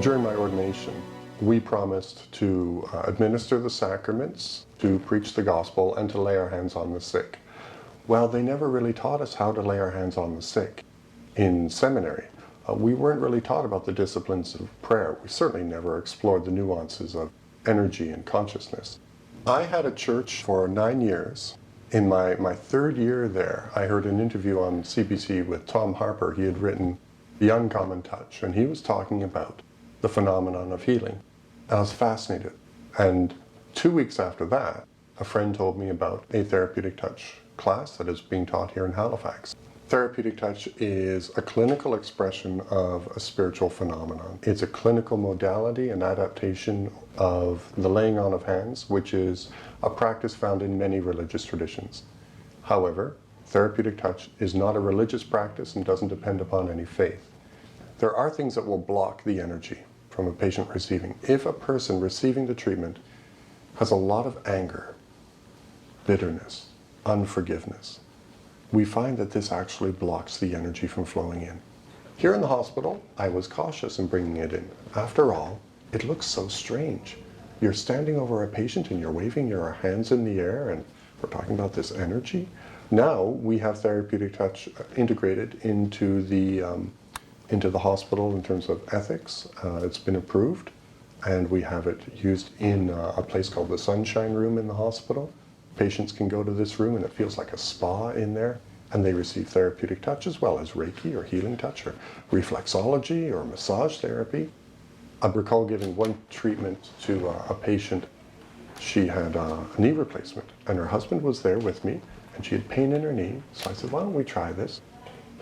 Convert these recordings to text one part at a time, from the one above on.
During my ordination, we promised to administer the sacraments, to preach the gospel, and to lay our hands on the sick. Well, they never really taught us how to lay our hands on the sick. In seminary, we weren't really taught about the disciplines of prayer. We certainly never explored the nuances of energy and consciousness. I had a church for 9 years. In my third year there, I heard an interview on CBC with Tom Harper. He had written The Uncommon Touch, and he was talking about the phenomenon of healing. I was fascinated. And 2 weeks after that, a friend told me about a Therapeutic Touch class that is being taught here in Halifax. Therapeutic Touch is a clinical expression of a spiritual phenomenon. It's a clinical modality and adaptation of the laying on of hands, which is a practice found in many religious traditions. However, Therapeutic Touch is not a religious practice and doesn't depend upon any faith. There are things that will block the energy from a patient receiving. If a person receiving the treatment has a lot of anger, bitterness, unforgiveness, we find that this actually blocks the energy from flowing in. Here in the hospital, I was cautious in bringing it in. After all, it looks so strange. You're standing over a patient and you're waving your hands in the air, and we're talking about this energy. Now we have Therapeutic Touch integrated into the hospital in terms of ethics. It's been approved, and we have it used in a place called the Sunshine Room in the hospital. Patients can go to this room and it feels like a spa in there, and they receive Therapeutic Touch as well as Reiki or healing touch or reflexology or massage therapy. I recall giving one treatment to a patient. She had a knee replacement, and her husband was there with me, and she had pain in her knee. So I said, why don't we try this?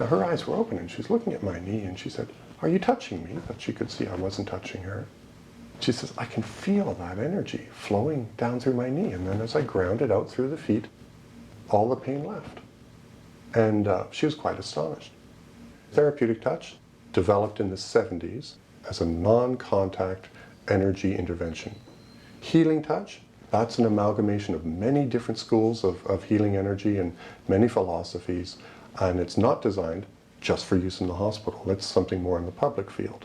Now her eyes were open and she's looking at my knee, and she said, are you touching me? But she could see I wasn't touching her. She says, I can feel that energy flowing down through my knee. And then as I ground it out through the feet, all the pain left. And she was quite astonished. Therapeutic Touch, developed in the 70s as a non-contact energy intervention. Healing Touch, that's an amalgamation of many different schools of healing energy and many philosophies. And it's not designed just for use in the hospital. It's something more in the public field.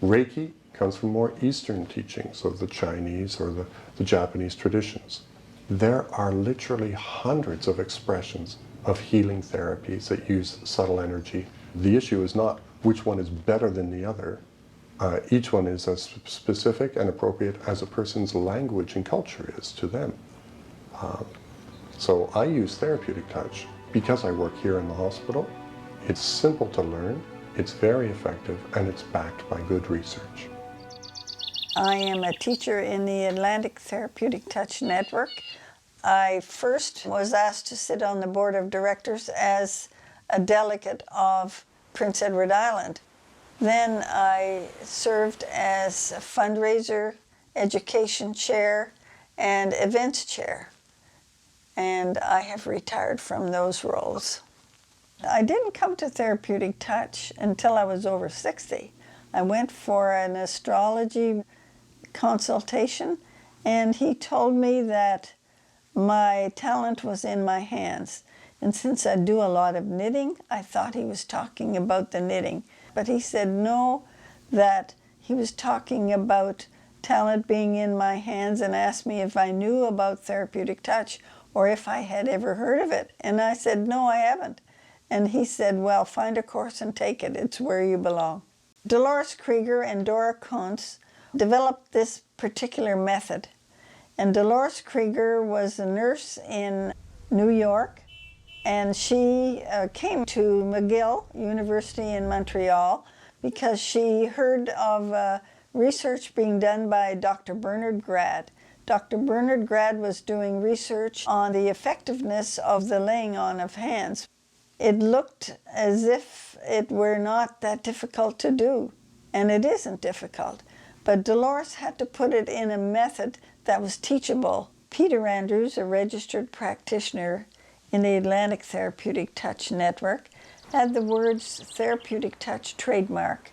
Reiki comes from more Eastern teachings of the Chinese or the Japanese traditions. There are literally hundreds of expressions of healing therapies that use subtle energy. The issue is not which one is better than the other. Each one is as specific and appropriate as a person's language and culture is to them. So I use Therapeutic Touch because I work here in the hospital. It's simple to learn, it's very effective, and it's backed by good research. I am a teacher in the Atlantic Therapeutic Touch Network. I first was asked to sit on the board of directors as a delegate of Prince Edward Island. Then I served as a fundraiser, education chair, and events chair. And I have retired from those roles. I didn't come to Therapeutic Touch until I was over 60. I went for an astrology consultation, and he told me that my talent was in my hands. And since I do a lot of knitting, I thought he was talking about the knitting. But he said no, that he was talking about talent being in my hands, and asked me if I knew about Therapeutic Touch or if I had ever heard of it. And I said, no, I haven't. And he said, well, find a course and take it. It's where you belong. Dolores Krieger and Dora Kuntz developed this particular method. And Dolores Krieger was a nurse in New York, and she came to McGill University in Montreal because she heard of research being done by Dr. Bernard Grad. Dr. Bernard Grad was doing research on the effectiveness of the laying on of hands. It looked as if it were not that difficult to do, and it isn't difficult. But Dolores had to put it in a method that was teachable. Peter Andrews, a registered practitioner in the Atlantic Therapeutic Touch Network, had the words Therapeutic Touch trademark.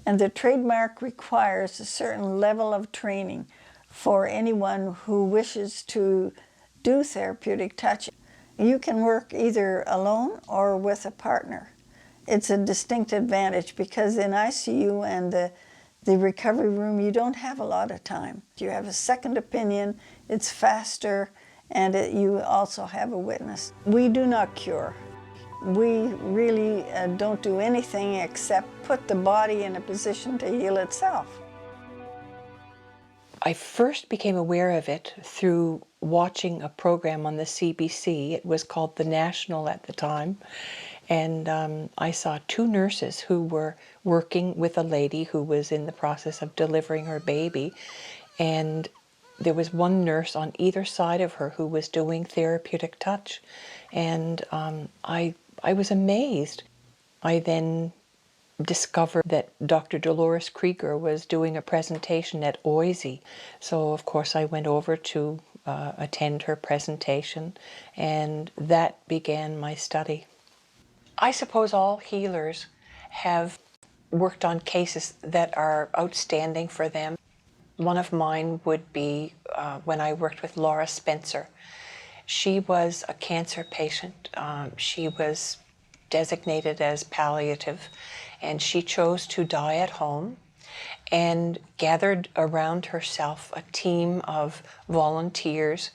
And the trademark requires a certain level of training for anyone who wishes to do Therapeutic Touch. You can work either alone or with a partner. It's a distinct advantage because in ICU and the The recovery room, you don't have a lot of time. You have a second opinion, it's faster, and you also have a witness. We do not cure. We really don't do anything except put the body in a position to heal itself. I first became aware of it through watching a program on the CBC. It was called The National at the time. And I saw two nurses who were working with a lady who was in the process of delivering her baby. And there was one nurse on either side of her who was doing therapeutic touch. And I was amazed. I then discovered that Dr. Dolores Krieger was doing a presentation at OISE. So of course I went over to attend her presentation, and that began my study. I suppose all healers have worked on cases that are outstanding for them. One of mine would be when I worked with Laura Spencer. She was a cancer patient. She was designated as palliative, and she chose to die at home and gathered around herself a team of volunteers.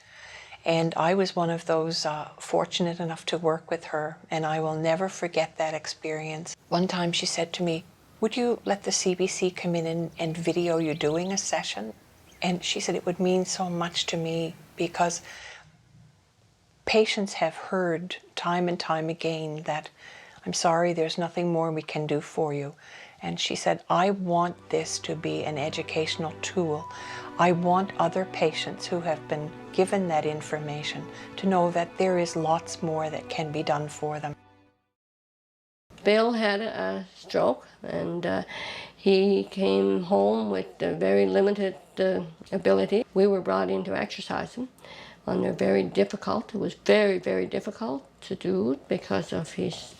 And I was one of those fortunate enough to work with her, and I will never forget that experience. One time she said to me, "Would you let the CBC come in and video you doing a session?" And she said it would mean so much to me because patients have heard time and time again that, "I'm sorry, there's nothing more we can do for you." And she said, "I want this to be an educational tool. I want other patients who have been given that information to know that there is lots more that can be done for them." Bill had a stroke, and he came home with very limited ability. We were brought in to exercise him under very difficult. It was very, very difficult to do because of his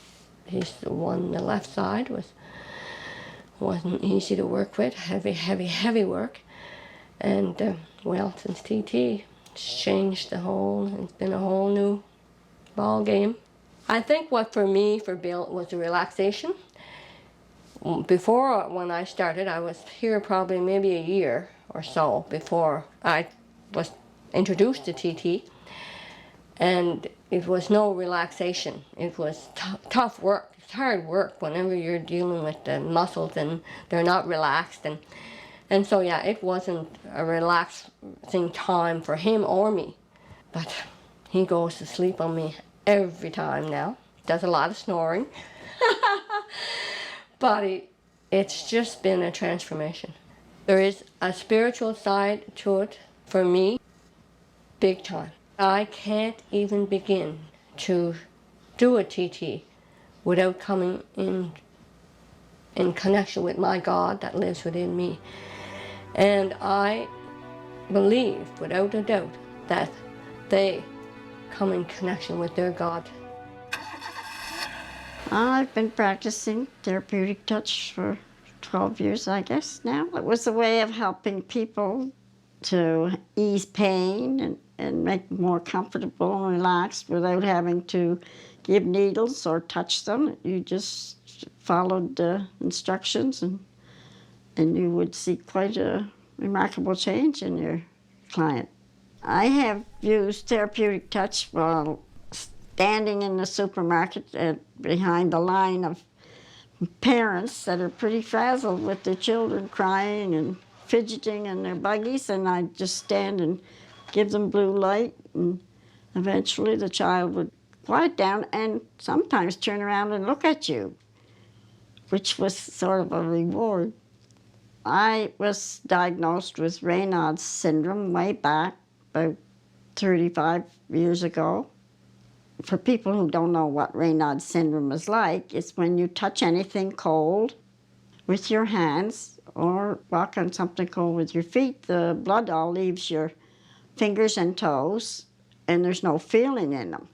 one, the left side wasn't easy to work with, heavy work. And well, since TT, it's changed it's been a whole new ball game. I think what for Bill, was the relaxation. Before, when I started, I was here probably maybe a year or so before I was introduced to TT. And it was no relaxation. It was tough work. It's hard work whenever you're dealing with the muscles and they're not relaxed. And so, yeah, it wasn't a relaxing time for him or me. But he goes to sleep on me every time now. Does a lot of snoring. But it's just been a transformation. There is a spiritual side to it for me, big time. I can't even begin to do a TT without coming in connection with my God that lives within me. And I believe, without a doubt, that they come in connection with their God. I've been practicing therapeutic touch for 12 years, I guess, now. It was a way of helping people to ease pain and make them more comfortable and relaxed without having to give needles or touch them. You just followed the instructions and you would see quite a remarkable change in your client. I have used therapeutic touch while standing in the supermarket behind the line of parents that are pretty frazzled with their children crying and fidgeting in their buggies, and I'd just stand and give them blue light, and eventually the child would quiet down and sometimes turn around and look at you, which was sort of a reward. I was diagnosed with Raynaud's syndrome way back about 35 years ago. For people who don't know what Raynaud's syndrome is like, it's when you touch anything cold with your hands or walk on something cold with your feet, the blood all leaves your fingers and toes, and there's no feeling in them.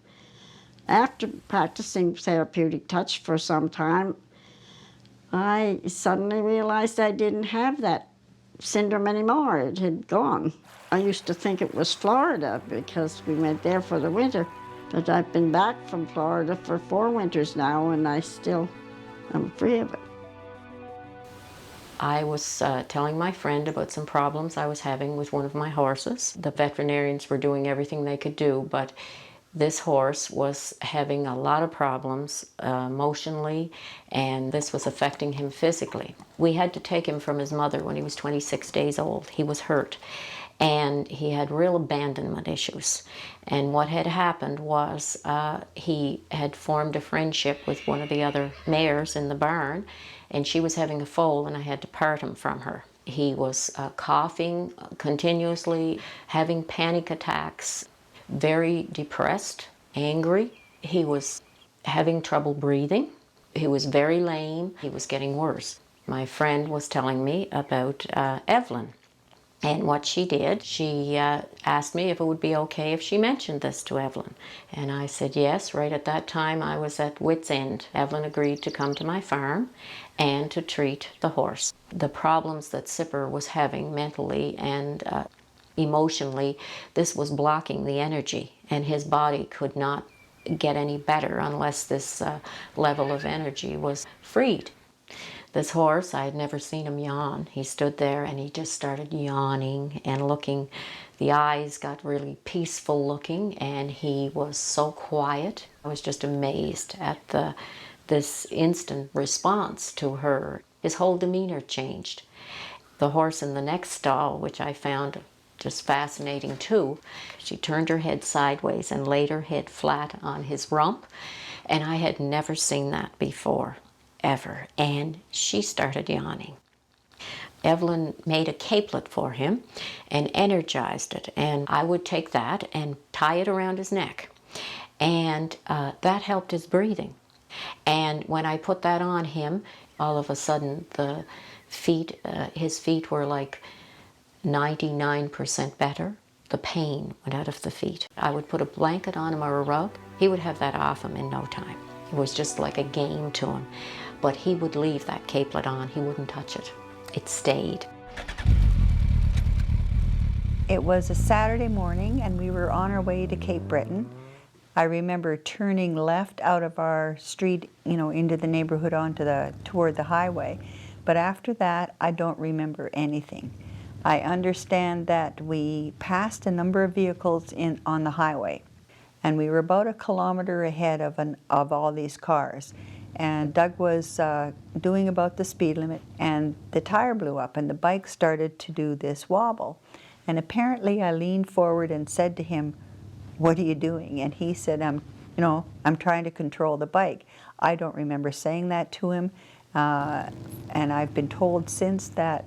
After practicing therapeutic touch for some time, I suddenly realized I didn't have that syndrome anymore. It had gone. I used to think it was Florida because we went there for the winter. But I've been back from Florida for 4 winters now, and I still am free of it. I was telling my friend about some problems I was having with one of my horses. The veterinarians were doing everything they could do, but this horse was having a lot of problems emotionally, and this was affecting him physically. We had to take him from his mother when he was 26 days old. He was hurt, and he had real abandonment issues. And what had happened was he had formed a friendship with one of the other mares in the barn, and she was having a foal, and I had to part him from her. He was coughing continuously, having panic attacks, very depressed, angry. He was having trouble breathing. He was very lame. He was getting worse. My friend was telling me about Evelyn. And what she did, she asked me if it would be okay if she mentioned this to Evelyn. And I said yes. Right at that time, I was at wit's end. Evelyn agreed to come to my farm and to treat the horse. The problems that Sipper was having mentally and emotionally, this was blocking the energy, and his body could not get any better unless this level of energy was freed. This horse, I had never seen him yawn. He stood there and he just started yawning and looking. The eyes got really peaceful looking, and he was so quiet. I was just amazed at this instant response to her. His whole demeanor changed. The horse in the next stall, which I found just fascinating too, she turned her head sideways and laid her head flat on his rump, and I had never seen that before, ever, and she started yawning. Evelyn made a capelet for him and energized it, and I would take that and tie it around his neck, and that helped his breathing. And when I put that on him, all of a sudden the feet, his feet were like 99% better. The pain went out of the feet. I would put a blanket on him or a rug. He would have that off him in no time. It was just like a game to him. But he would leave that capelet on. He wouldn't touch it. It stayed. It was a Saturday morning and we were on our way to Cape Breton. I remember turning left out of our street, into the neighborhood toward the highway. But after that, I don't remember anything. I understand that we passed a number of vehicles on the highway, and we were about a kilometer ahead of all these cars. And Doug was doing about the speed limit, and the tire blew up, and the bike started to do this wobble. And apparently I leaned forward and said to him, "What are you doing?" And he said, I'm trying to control the bike. I don't remember saying that to him. And I've been told since that,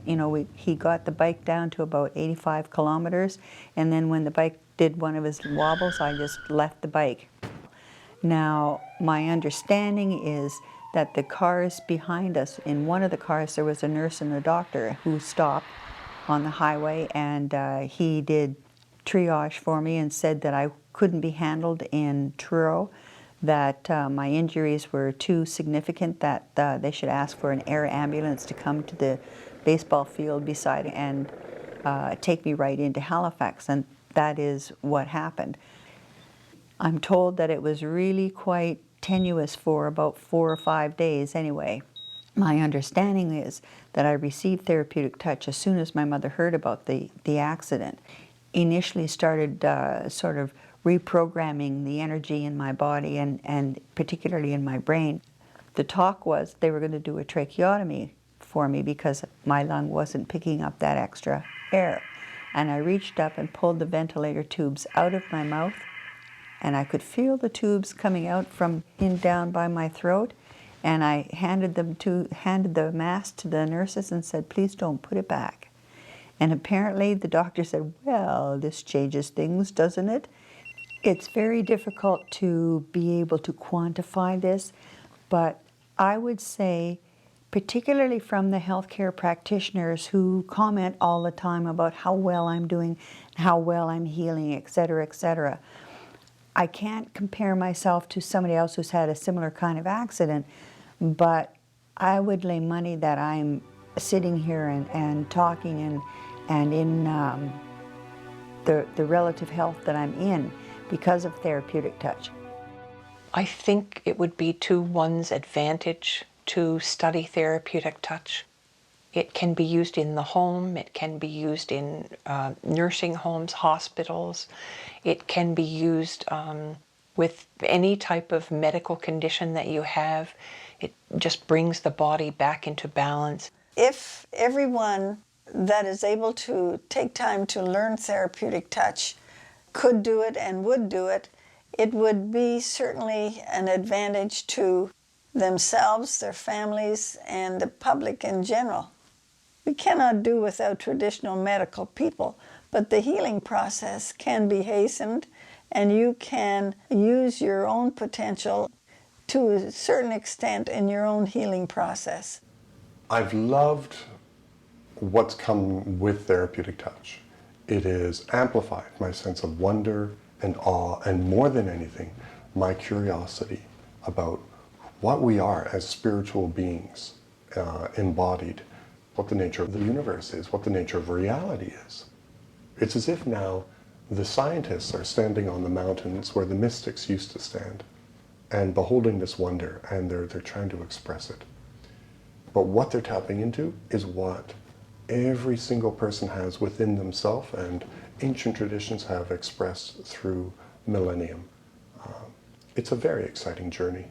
he got the bike down to about 85 kilometers. And then when the bike did one of his wobbles, I just left the bike. Now, my understanding is that the cars behind us, in one of the cars, there was a nurse and a doctor who stopped on the highway, and he did triage for me and said that I couldn't be handled in Truro, that my injuries were too significant, that they should ask for an air ambulance to come to the baseball field beside and take me right into Halifax, and that is what happened. I'm told that it was really quite tenuous for about 4 or 5 days anyway. My understanding is that I received Therapeutic Touch as soon as my mother heard about the accident. Initially started sort of reprogramming the energy in my body and particularly in my brain. The talk was they were going to do a tracheotomy for me because my lung wasn't picking up that extra air. And I reached up and pulled the ventilator tubes out of my mouth, and I could feel the tubes coming out from in down by my throat. And I handed the mask to the nurses and said, "Please don't put it back." And apparently the doctor said, "Well, this changes things, doesn't it?" It's very difficult to be able to quantify this, but I would say, particularly from the healthcare practitioners who comment all the time about how well I'm doing, how well I'm healing, et cetera, I can't compare myself to somebody else who's had a similar kind of accident, but I would lay money that I'm sitting here and talking and in the relative health that I'm in because of Therapeutic Touch. I think it would be to one's advantage to study Therapeutic Touch. It can be used in the home, it can be used in nursing homes, hospitals, it can be used with any type of medical condition that you have. It just brings the body back into balance. If everyone that is able to take time to learn therapeutic touch could do it and would do it, it would be certainly an advantage to themselves, their families, and the public in general. We cannot do without traditional medical people, but the healing process can be hastened, and you can use your own potential to a certain extent in your own healing process. I've loved what's come with Therapeutic Touch. It has amplified my sense of wonder and awe, and more than anything, my curiosity about what we are as spiritual beings embodied, what the nature of the universe is, what the nature of reality is. It's as if now the scientists are standing on the mountains where the mystics used to stand and beholding this wonder, and they're trying to express it. But what they're tapping into is what every single person has within themselves, and ancient traditions have expressed through millennium. It's a very exciting journey.